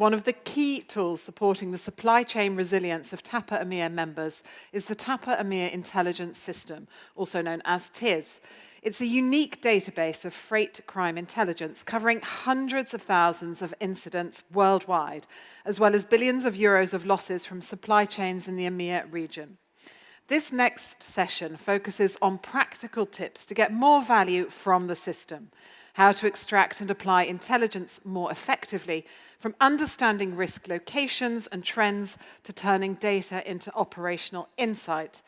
one of the key tools supporting the supply chain resilience of TAPA EMEA members is the TAPA EMEA Intelligence System, also known as TIS. It's a unique database of freight crime intelligence covering hundreds of thousands of incidents worldwide, as well as billions of euros of losses from supply chains in the EMEA region. This next session focuses on practical tips to get more value from the system, how to extract and apply intelligence more effectively, from understanding risk locations and trends to turning data into operational insight.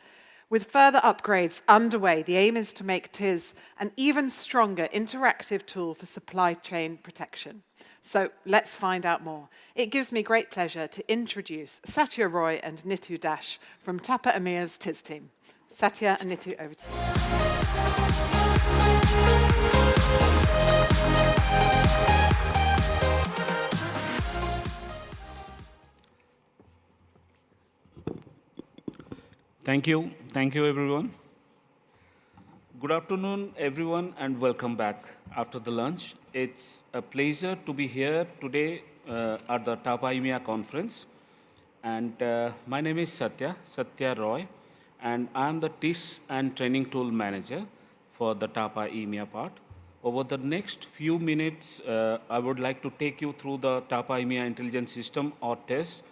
With further upgrades underway, the aim is to make TIS an even stronger interactive tool for supply chain protection. So let's find out more. It gives me great pleasure to introduce Satya Roy and Nitu Dash from TAPA EMEA's TIS team. Satya and Nitu, over to you. Thank you, everyone. Good afternoon, everyone, and welcome back after the lunch. It's a pleasure to be here today at the TAPA EMEA conference. And my name is Satya Roy, and I'm the TIS and Training Tool Manager for the TAPA EMEA part. Over the next few minutes, I would like to take you through the TAPA EMEA Intelligence System, or TIS,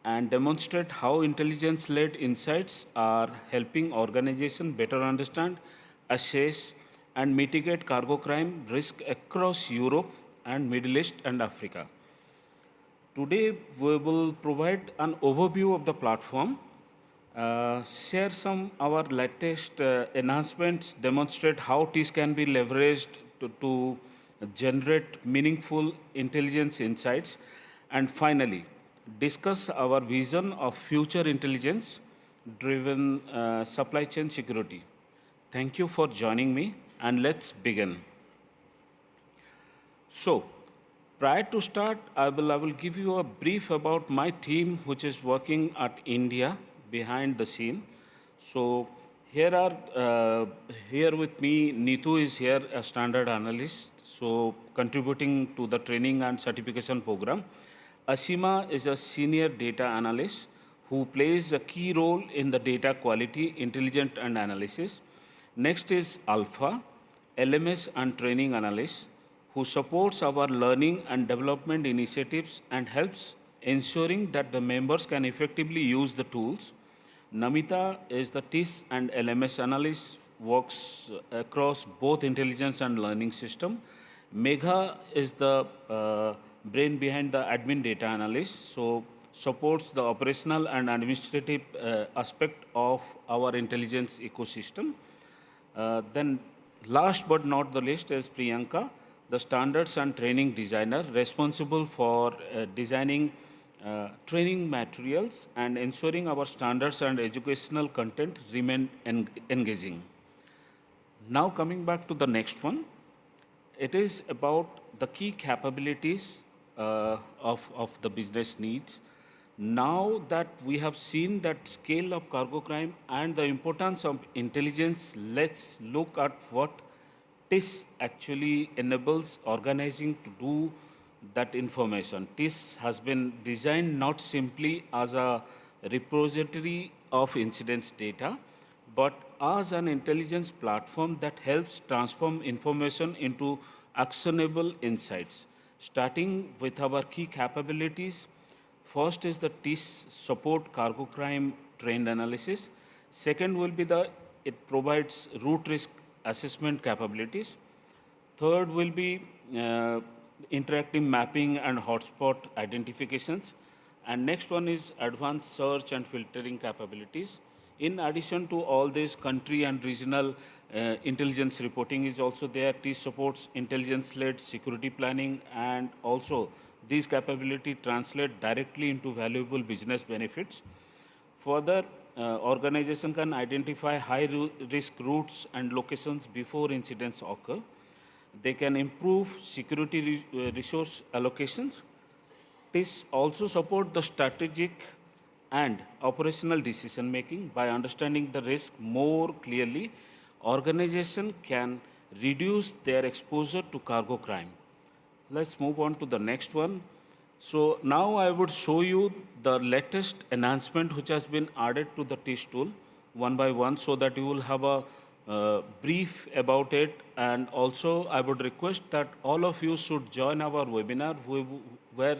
and demonstrate how intelligence-led insights are helping organizations better understand, assess, and mitigate cargo crime risk across Europe and Middle East and Africa. Today, we will provide an overview of the platform, share some of our latest enhancements, demonstrate how TIS can be leveraged to generate meaningful intelligence insights, and finally, discuss our vision of future intelligence-driven supply chain security. Thank you for joining me, and let's begin. So, prior to start, I will give you a brief about my team, which is working at India behind the scene. So, here with me, Neetu is here, a standard analyst, so contributing to the training and certification program. Ashima is a senior data analyst who plays a key role in the data quality, intelligence, and analysis. Next is Alpha, LMS and training analyst, who supports our learning and development initiatives and helps ensuring that the members can effectively use the tools. Namita is the TIS and LMS analyst, works across both intelligence and learning system. Megha is the brain behind the admin data analyst, so supports the operational and administrative aspect of our intelligence ecosystem. Then last but not the least is Priyanka, the standards and training designer responsible for designing training materials and ensuring our standards and educational content remain engaging. Now coming back to the next one, it is about the key capabilities of the business needs. Now that we have seen that scale of cargo crime and the importance of intelligence, let's look at what TIS actually enables organizing to do that information. TIS has been designed not simply as a repository of incidents data, but as an intelligence platform that helps transform information into actionable insights. Starting with our key capabilities, first is the TIS support cargo crime trend analysis. Second will be it provides route risk assessment capabilities. Third will be interactive mapping and hotspot identifications. And next one is advanced search and filtering capabilities. In addition to all this, country and regional intelligence reporting is also there. TIS supports intelligence-led security planning, and also these capabilities translate directly into valuable business benefits. Further, organization can identify high-risk routes and locations before incidents occur. They can improve security resource allocations. TIS also support the strategic and operational decision making. By understanding the risk more clearly, organization can reduce their exposure to cargo crime. Let's move on to the next one. So now I would show you the latest enhancement which has been added to the TISH tool one by one so that you will have a brief about it. And also I would request that all of you should join our webinar where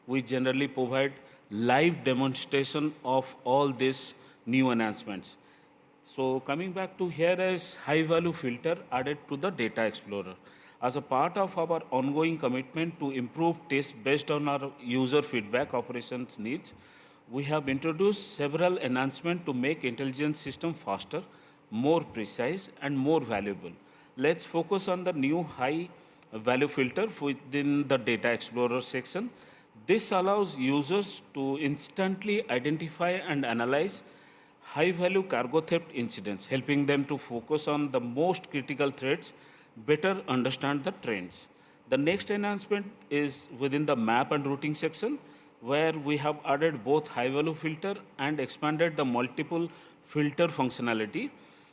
we generally provide live demonstration of all these new enhancements. So coming back to here is high value filter added to the data explorer. As a part of our ongoing commitment to improve tests based on our user feedback operations needs, we have introduced several enhancements to make intelligence system faster, more precise, and more valuable. Let's focus on the new high value filter within the data explorer section. This allows users to instantly identify and analyze high-value cargo theft incidents, helping them to focus on the most critical threats, better understand the trends. The next enhancement is within the map and routing section, where we have added both high-value filter and expanded the multiple filter functionality.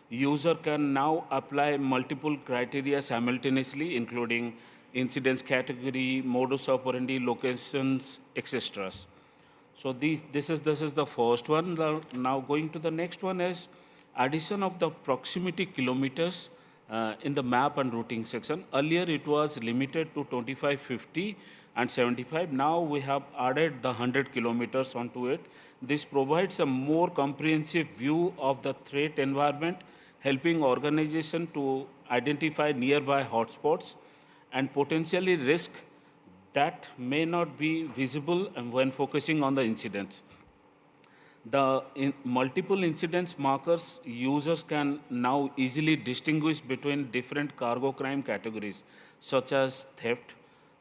User can now apply multiple criteria simultaneously, including incidents category, modus operandi, locations, etc. So this is the first one. Now going to the next one is addition of the proximity kilometers in the map and routing section. Earlier it was limited to 25, 50 and 75. Now we have added the 100 kilometers onto it. This provides a more comprehensive view of the threat environment, helping organization to identify nearby hotspots and potentially risk that may not be visible when focusing on the incidents. The multiple incidents markers, users can now easily distinguish between different cargo crime categories, such as theft,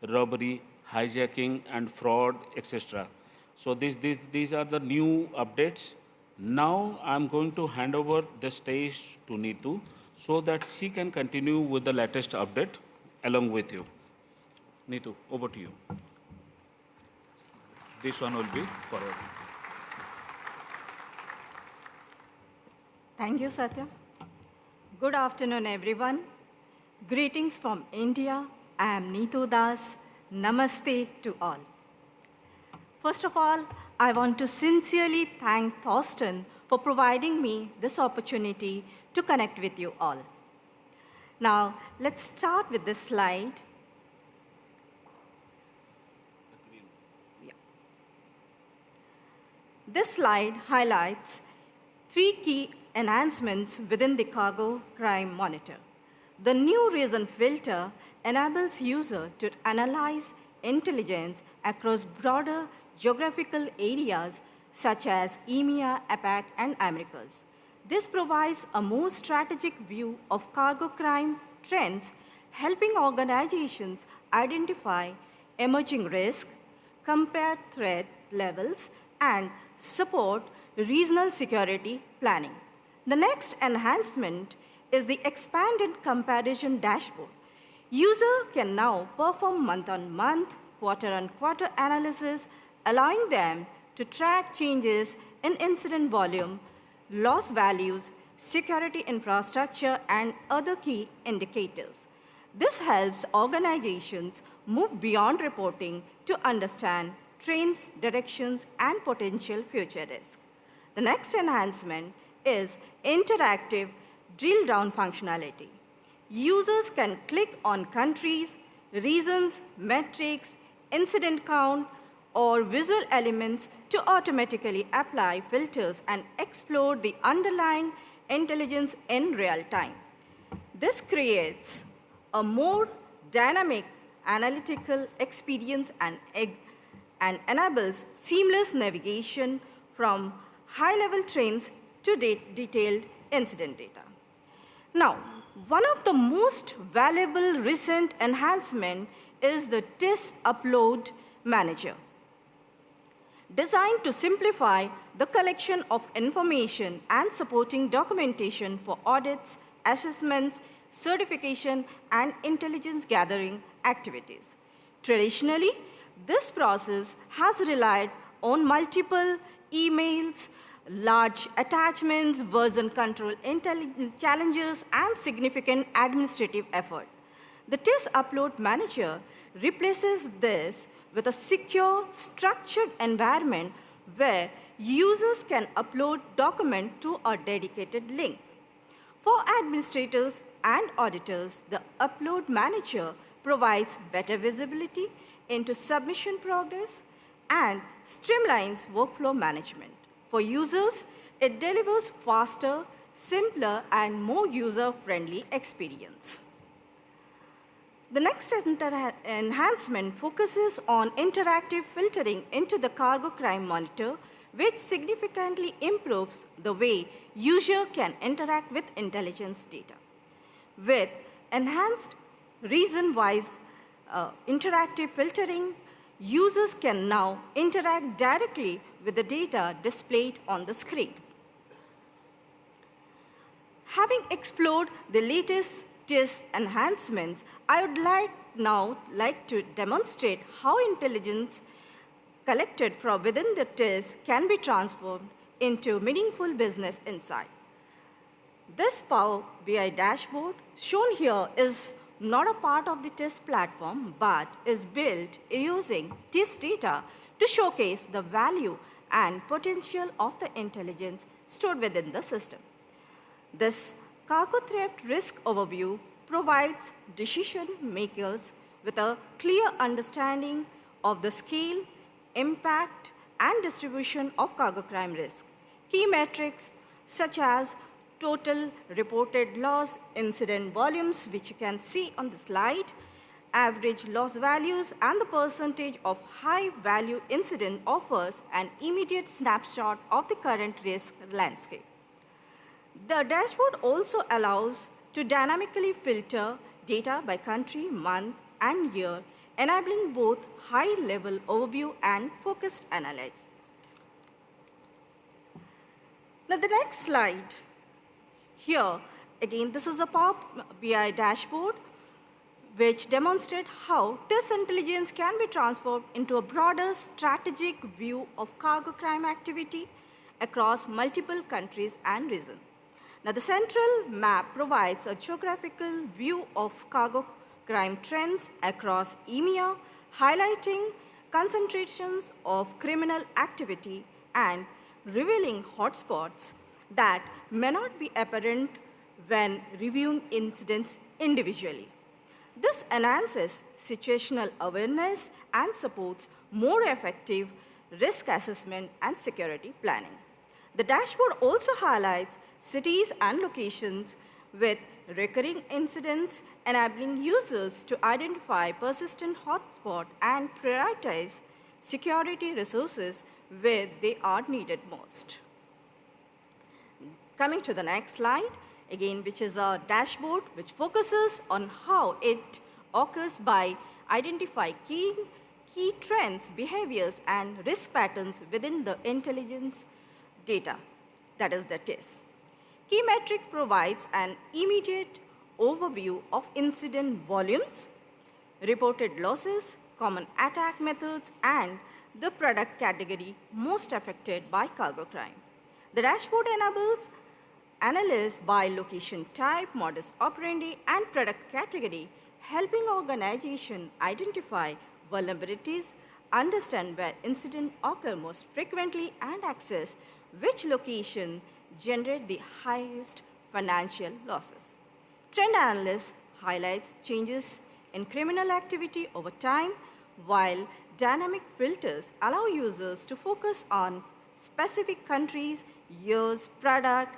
robbery, hijacking, and fraud, etc. So these are the new updates. Now I'm going to hand over the stage to Neetu so that she can continue with the latest update along with you. Neetu, over to you. This one will be forward. Thank you, Satya. Good afternoon, everyone. Greetings from India. I am Neetu Das. Namaste to all. First of all, I want to sincerely thank Thorsten for providing me this opportunity to connect with you all. Now, let's start with this slide. This slide highlights 3 key enhancements within the cargo crime monitor. The new reason filter enables user to analyze intelligence across broader geographical areas such as EMEA, APAC, and Americas. This provides a more strategic view of cargo crime trends, helping organizations identify emerging risks, compare threat levels, and support regional security planning. The next enhancement is the expanded comparison dashboard. User can now perform month-on-month, quarter-on-quarter analysis, allowing them to track changes in incident volume, loss values, security infrastructure, and other key indicators. This helps organizations move beyond reporting to understand trends, directions, and potential future risks. The next enhancement is interactive drill-down functionality. Users can click on countries, regions, metrics, incident count, or visual elements to automatically apply filters and explore the underlying intelligence in real time. This creates a more dynamic analytical experience and enables seamless navigation from high-level trends to detailed incident data. Now, one of the most valuable recent enhancement is the TIS Upload Manager. Designed to simplify the collection of information and supporting documentation for audits, assessments, certification, and intelligence gathering activities. Traditionally, this process has relied on multiple emails, large attachments, version control challenges, and significant administrative effort. The TIS Upload Manager replaces this with a secure, structured environment where users can upload documents to a dedicated link. For administrators and auditors, the Upload Manager provides better visibility into submission progress and streamlines workflow management. For users, it delivers faster, simpler, and more user-friendly experience. The next enhancement focuses on interactive filtering into the Cargo Crime Monitor, which significantly improves the way user can interact with intelligence data. With enhanced reason-wise interactive filtering, users can now interact directly with the data displayed on the screen. Having explored the latest TIS enhancements, I would like to demonstrate how intelligence collected from within the TIS can be transformed into meaningful business insight. This Power BI dashboard shown here is not a part of the TIS platform, but is built using TIS data to showcase the value and potential of the intelligence stored within the system. This cargo theft risk overview provides decision makers with a clear understanding of the scale, impact, and distribution of cargo crime risk. Key metrics such as total reported loss incident volumes, which you can see on the slide, average loss values, and the percentage of high-value incident offers an immediate snapshot of the current risk landscape. The dashboard also allows to dynamically filter data by country, month, and year, enabling both high-level overview and focused analysis. Now, the next slide. Here, again, this is a Power BI dashboard which demonstrates how TIS intelligence can be transformed into a broader strategic view of cargo crime activity across multiple countries and regions. Now, the central map provides a geographical view of cargo crime trends across EMEA, highlighting concentrations of criminal activity and revealing hotspots that may not be apparent when reviewing incidents individually. This enhances situational awareness and supports more effective risk assessment and security planning. The dashboard also highlights cities and locations with recurring incidents, enabling users to identify persistent hotspots and prioritize security resources where they are needed most. Coming to the next slide, again, which is a dashboard which focuses on how it occurs by identifying key trends, behaviors, and risk patterns within the intelligence data, that is the TIS. Key metric provides an immediate overview of incident volumes, reported losses, common attack methods, and the product category most affected by cargo crime. The dashboard enables analysis by location type, modus operandi, and product category, helping organizations identify vulnerabilities, understand where incidents occur most frequently, and access which location generate the highest financial losses. Trend analysis highlights changes in criminal activity over time, while dynamic filters allow users to focus on specific countries, years, product,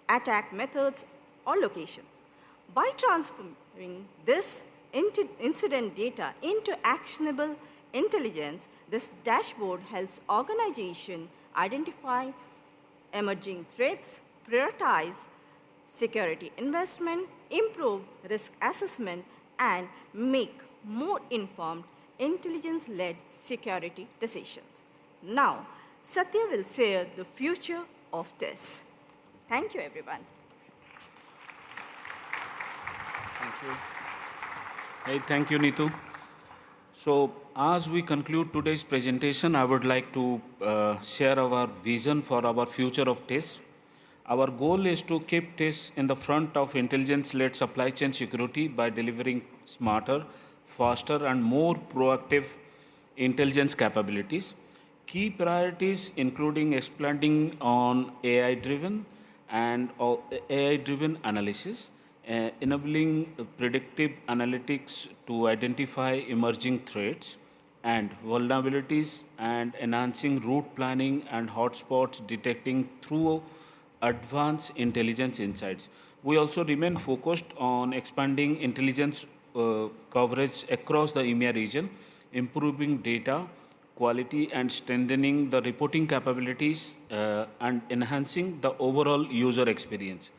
attack methods, or locations. By transforming this incident data into actionable intelligence, this dashboard helps organizations identify emerging threats, prioritize security investment, improve risk assessment, and make more informed intelligence-led security decisions. Now, Satya will share the future of TIS. Thank you, everyone. Thank you. Hey, thank you, Neetu. So, as we conclude today's presentation, I would like to share our vision for our future of TIS. Our goal is to keep TIS in the front of intelligence-led supply chain security by delivering smarter, faster, and more proactive intelligence capabilities. Key priorities including expanding on AI-driven and AI-driven analysis, enabling predictive analytics to identify emerging threats and vulnerabilities, and enhancing route planning and hotspots detecting through advanced intelligence insights. We also remain focused on expanding intelligence coverage across the EMEA region, improving data quality and strengthening the reporting capabilities and enhancing the overall user experience.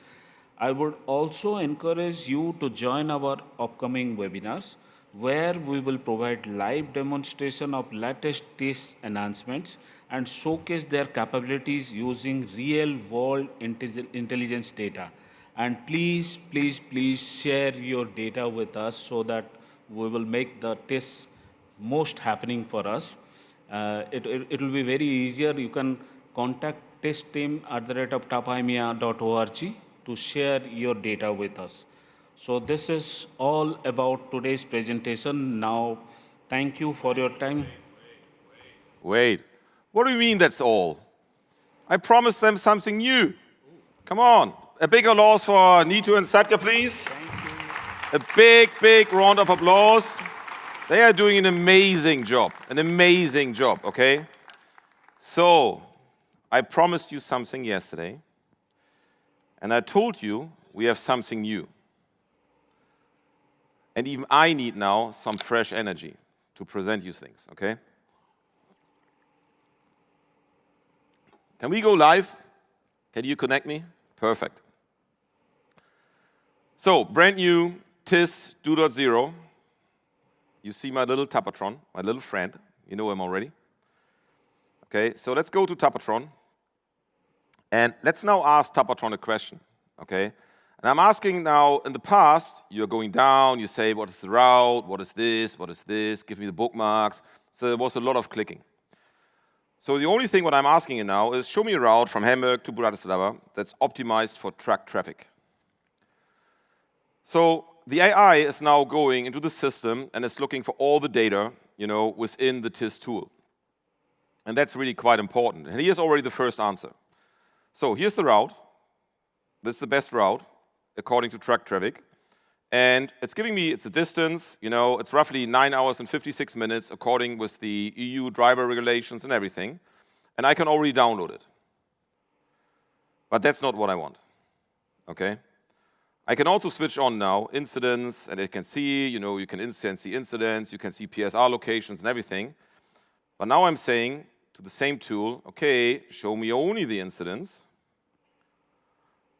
I would also encourage you to join our upcoming webinars where we will provide live demonstration of latest TIS enhancements and showcase their capabilities using real world intelligence data. And please, please, please share your data with us so that we will make the TIS most happening for us. It will be very easier. You can contact test team @ tapaemea.org to share your data with us. So this is all about today's presentation. Now, thank you for your time. Wait, what do you mean that's all? I promised them something new. Come on, a big applause for Neetu and Satka, please. A big, big round of applause. They are doing an amazing job, okay? So, I promised you something yesterday, and I told you we have something new. And even I need now some fresh energy to present you things, okay? Can we go live? Can you connect me? Perfect. So, brand new TIS 2.0. You see my little Tapatron, my little friend. You know him already. Okay, so let's go to Tapatron. And let's now ask Tapatron a question, okay? And I'm asking now, in the past, you're going down, you say, what is the route, what is this, give me the bookmarks. So there was a lot of clicking. So the only thing what I'm asking you now is show me a route from Hamburg to Bratislava that's optimized for truck traffic. So the AI is now going into the system and it's looking for all the data, within the TIS tool. And that's really quite important. And here's already the first answer. So here's the route. This is the best route according to truck traffic. And it's giving me, it's a distance, it's roughly 9 hours and 56 minutes according with the EU driver regulations and everything. And I can already download it. But that's not what I want, okay? I can also switch on now incidents, and I can see, you can see incidents, you can see PSR locations and everything. But now I'm saying to the same tool, okay, show me only the incidents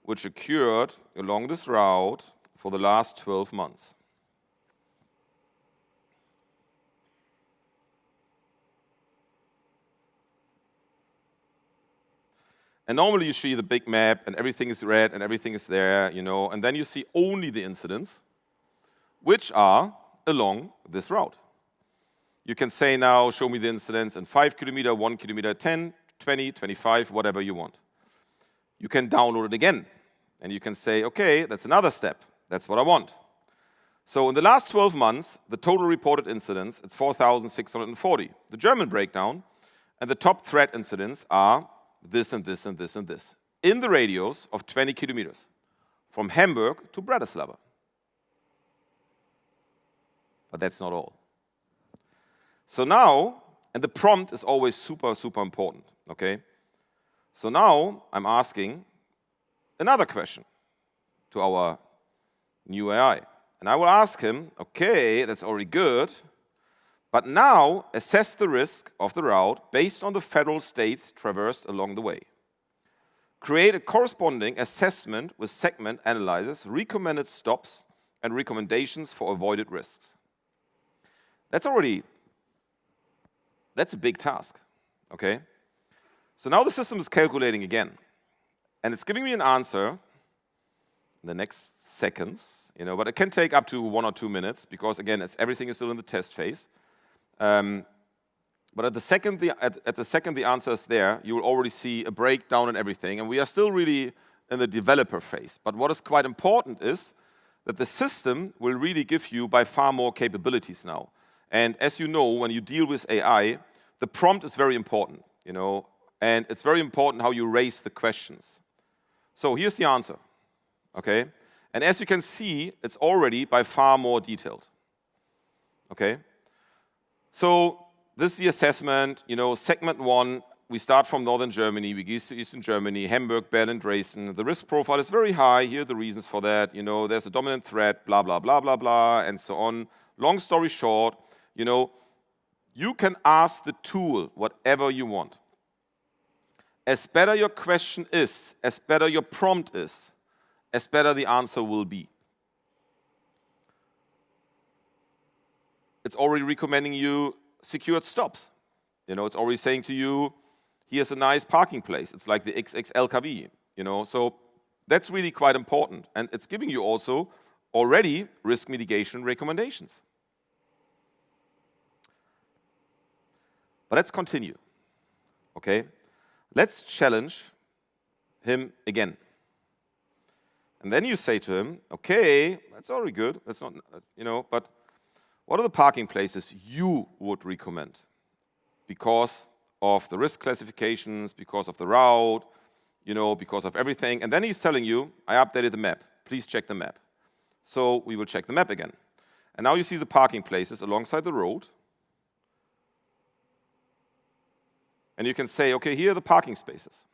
which occurred along this route for the last 12 months. And normally you see the big map and everything is red and everything is there, and then you see only the incidents which are along this route. You can say now, show me the incidents in 5 kilometer, 1 kilometer, 10, 20, 25, whatever you want. You can download it again. And you can say, okay, that's another step. That's what I want. So in the last 12 months, the total reported incidents, it's 4,640. The German breakdown, and the top threat incidents are this and this and this and this, in the radius of 20 kilometers, from Hamburg to Bratislava. But that's not all. So now, and the prompt is always super, super important, okay? So now I'm asking another question to our new AI. And I will ask him, okay, that's already good, but now assess the risk of the route based on the federal states traversed along the way. Create a corresponding assessment with segment analysis, recommended stops, and recommendations for avoided risks. That's a big task, okay? So now the system is calculating again. And it's giving me an answer in the next seconds, but it can take up to 1 or 2 minutes because, again, everything is still in the test phase. But at the second the answer is there, you will already see a breakdown and everything. And we are still really in the developer phase. But what is quite important is that the system will really give you by far more capabilities now. And as you know, when you deal with AI, the prompt is very important, and it's very important how you raise the questions. So here's the answer, okay? And as you can see, it's already by far more detailed, okay? So this is the assessment, segment 1, we start from northern Germany, we go to eastern Germany, Hamburg, Berlin, Dresden. The risk profile is very high. Here are the reasons for that. There's a dominant threat, blah, blah, blah, blah, blah, and so on. Long story short, you can ask the tool whatever you want. As better your question is, as better your prompt is, as better the answer will be. It's already recommending you secured stops. It's already saying to you, here's a nice parking place. It's like the XXLKW, So that's really quite important. And it's giving you also already risk mitigation recommendations. But let's continue, okay? Let's challenge him again. And then you say to him, okay, that's already good. That's not, but what are the parking places you would recommend? Because of the risk classifications, because of the route, because of everything. And then he's telling you, I updated the map. Please check the map. So we will check the map again. And now you see the parking places alongside the road. And you can say, okay, here are the parking spaces.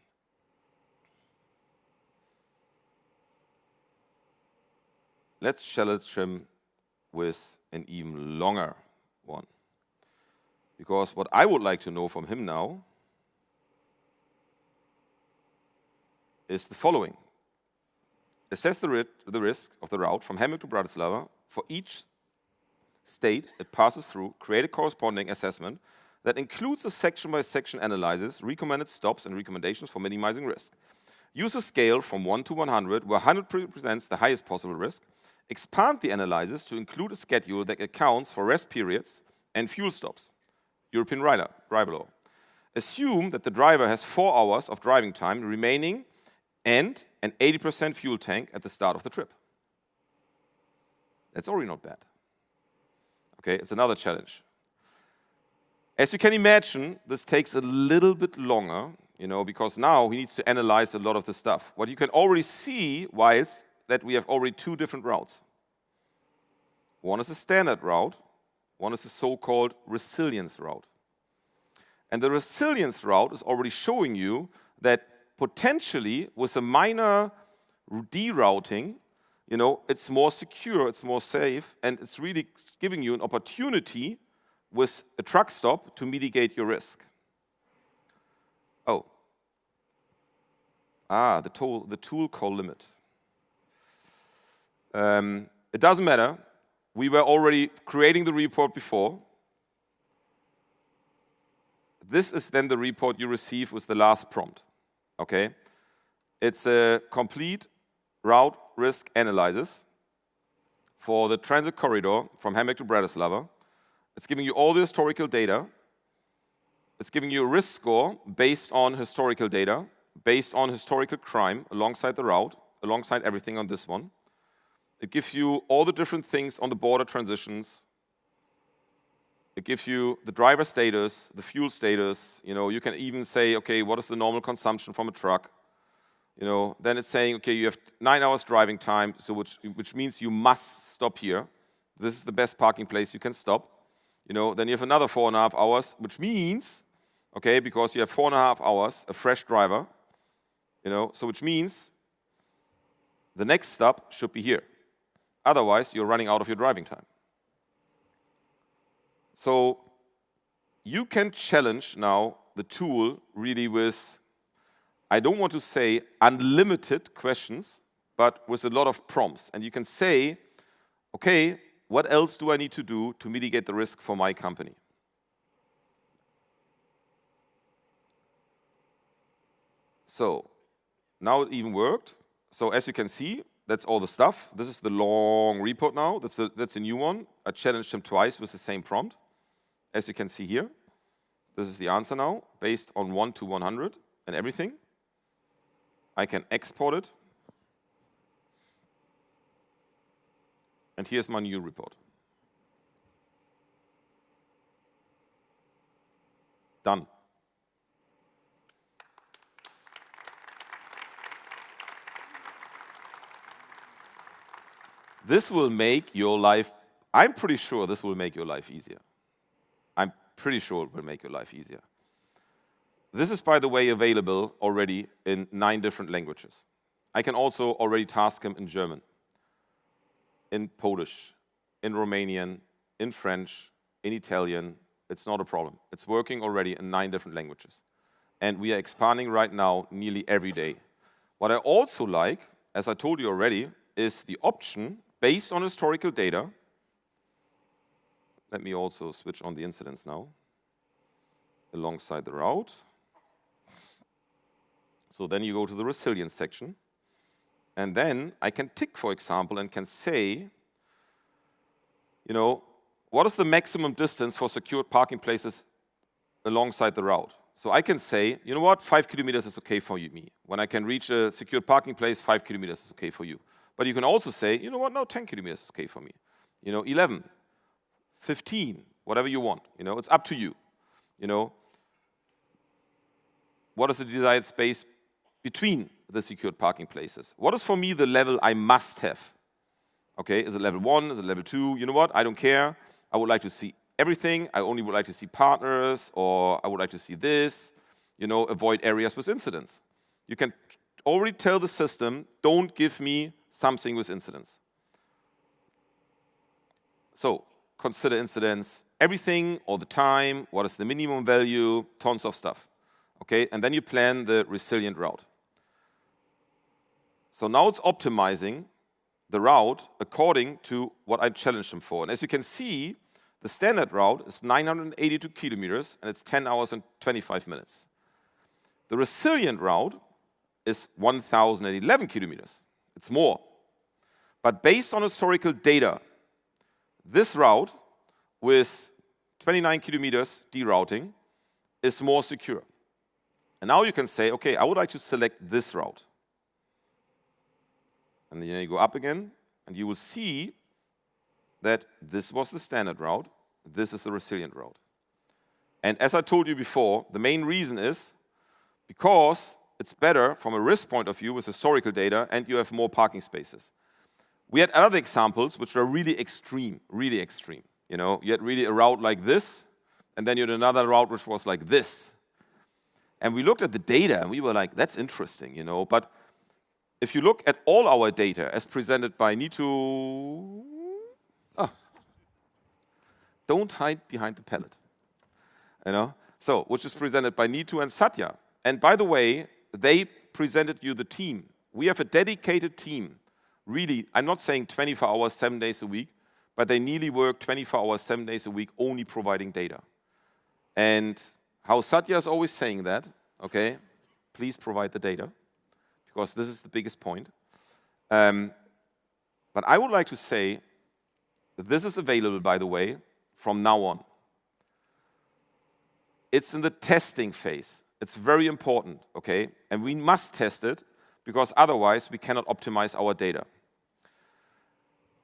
Let's challenge him with an even longer one. Because what I would like to know from him now is the following. Assess the risk of the route from Hamburg to Bratislava for each state it passes through, create a corresponding assessment that includes a section-by-section analysis, recommended stops, and recommendations for minimizing risk. Use a scale from 1 to 100, where 100 represents the highest possible risk. Expand the analysis to include a schedule that accounts for rest periods and fuel stops. European driver law. Assume that the driver has 4 hours of driving time remaining and an 80% fuel tank at the start of the trip. That's already not bad. Okay, it's another challenge. As you can imagine, this takes a little bit longer, because now he needs to analyze a lot of the stuff. What you can already see, is that we have already 2 different routes. One is a standard route, one is a so-called resilience route. And the resilience route is already showing you that potentially with a minor derouting, it's more secure, it's more safe, and it's really giving you an opportunity with a truck stop to mitigate your risk. The tool call limit. It doesn't matter. We were already creating the report before. This is then the report you receive with the last prompt. Okay? It's a complete route risk analysis for the transit corridor from Hamburg to Bratislava. It's giving you all the historical data. It's giving you a risk score based on historical data, based on historical crime alongside the route, alongside everything on this one. It gives you all the different things on the border transitions. It gives you the driver status, the fuel status. You can even say, okay, what is the normal consumption from a truck? Then it's saying, okay, you have 9 hours driving time, so which means you must stop here. This is the best parking place you can stop. Then you have another 4.5 hours, which means, okay, because you have 4.5 hours, a fresh driver, so which means the next stop should be here. Otherwise, you're running out of your driving time. So you can challenge now the tool really with, I don't want to say unlimited questions, but with a lot of prompts. And you can say, okay, what else do I need to do to mitigate the risk for my company? So now it even worked. So as you can see, that's all the stuff. This is the long report now. That's a new one. I challenged him twice with the same prompt. As you can see here, this is the answer now, based on 1 to 100 and everything. I can export it. And here's my new report. Done. This will make your life, I'm pretty sure this will make your life easier. I'm pretty sure it will make your life easier. This is, by the way, available already in 9 different languages. I can also already task him in German, in Polish, in Romanian, in French, in Italian. It's not a problem. It's working already in 9 different languages. And we are expanding right now nearly every day. What I also like, as I told you already, is the option based on historical data. Let me also switch on the incidents now, alongside the route. So then you go to the resilience section. And then I can tick, for example, and can say, what is the maximum distance for secured parking places alongside the route? So I can say, 5 kilometers is okay for me. When I can reach a secured parking place, 5 kilometers is okay for you. But you can also say, no, 10 kilometers is okay for me. 11, 15, whatever you want. It's up to you. What is the desired space between the secured parking places? What is for me the level I must have? Okay, is it level 1? Is it level 2? You know what? I don't care. I would like to see everything. I only would like to see partners, or I would like to see this. Avoid areas with incidents. You can already tell the system, don't give me something with incidents. So consider incidents, everything, all the time. What is the minimum value? Tons of stuff. Okay, and then you plan the resilient route. So now it's optimizing the route according to what I challenged them for. And as you can see, the standard route is 982 kilometers, and it's 10 hours and 25 minutes. The resilient route is 1,011 kilometers. It's more. But based on historical data, this route with 29 kilometers derouting is more secure. And now you can say, okay, I would like to select this route. And then you go up again, and you will see that this was the standard route, this is the resilient route. And as I told you before, the main reason is because it's better from a risk point of view with historical data, and you have more parking spaces. We had other examples which were really extreme, really extreme. You had really a route like this, and then you had another route which was like this. And we looked at the data, and we were like, that's interesting, But if you look at all our data as presented by Neetu, don't hide behind the palette, So, which is presented by Neetu and Satya. And by the way, they presented you the team. We have a dedicated team. Really, I'm not saying 24 hours, 7 days a week, but they nearly work 24 hours, 7 days a week, only providing data. And how Satya is always saying that, okay, please provide the data, because this is the biggest point. But I would like to say that this is available, by the way, from now on. It's in the testing phase. It's very important, okay? And we must test it, because otherwise we cannot optimize our data.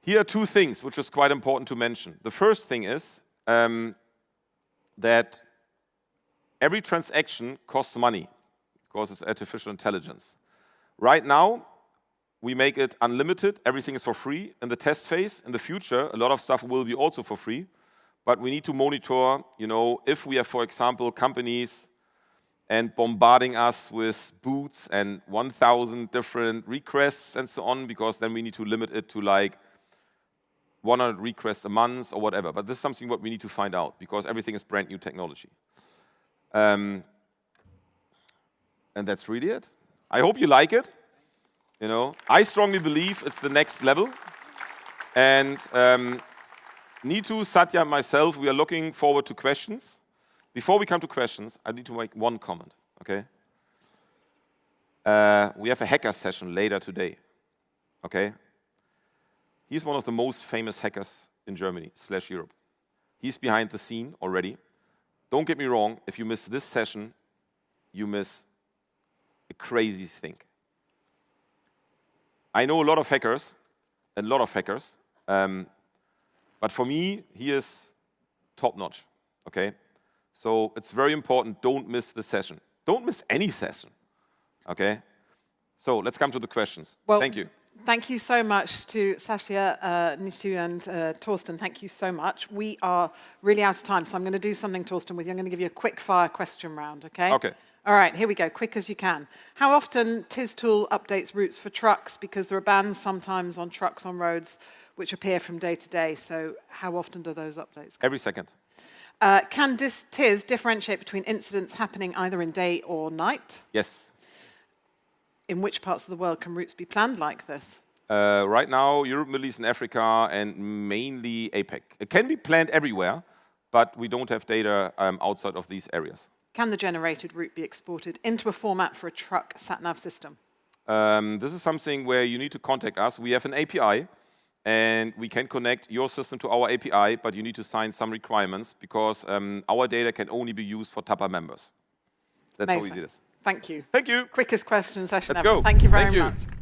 Here are 2 things which is quite important to mention. The first thing is that every transaction costs money, because it's artificial intelligence. Right now, we make it unlimited. Everything is for free in the test phase. In the future, a lot of stuff will be also for free. But we need to monitor, if we have, for example, companies and bombarding us with boots and 1,000 different requests and so on, because then we need to limit it to like 100 requests a month or whatever. But this is something what we need to find out, because everything is brand new technology. And that's really it. I hope you like it. I strongly believe it's the next level. And Neetu, Satya, and myself, we are looking forward to questions. Before we come to questions, I need to make one comment, okay? We have a hacker session later today, okay? He's one of the most famous hackers in Germany / Europe. He's behind the scene already. Don't get me wrong, if you miss this session, you miss a crazy thing. I know a lot of hackers, but for me, he is top-notch, okay? So it's very important, don't miss the session. Don't miss any session, okay? So let's come to the questions. Well, thank you. Thank you so much to Satya, Nishu, and Torsten. Thank you so much. We are really out of time, so I'm going to do something, Torsten, with you. I'm going to give you a quick fire question round, okay? Okay. All right, here we go, quick as you can. How often TIS tool updates routes for trucks? Because there are bans sometimes on trucks on roads which appear from day to day. So how often do those updates come? Every second. Can TIS differentiate between incidents happening either in day or night? Yes. In which parts of the world can routes be planned like this? Right now, Europe, Middle East, and Africa, and mainly APEC. It can be planned everywhere, but we don't have data outside of these areas. Can the generated route be exported into a format for a truck sat-nav system? This is something where you need to contact us. We have an API, and we can connect your system to our API, but you need to sign some requirements because our data can only be used for TAPA members. That's how Amazing. easy it is. Thank you. Thank you. Quickest question session Let's ever. go. Thank you very Thank you. much.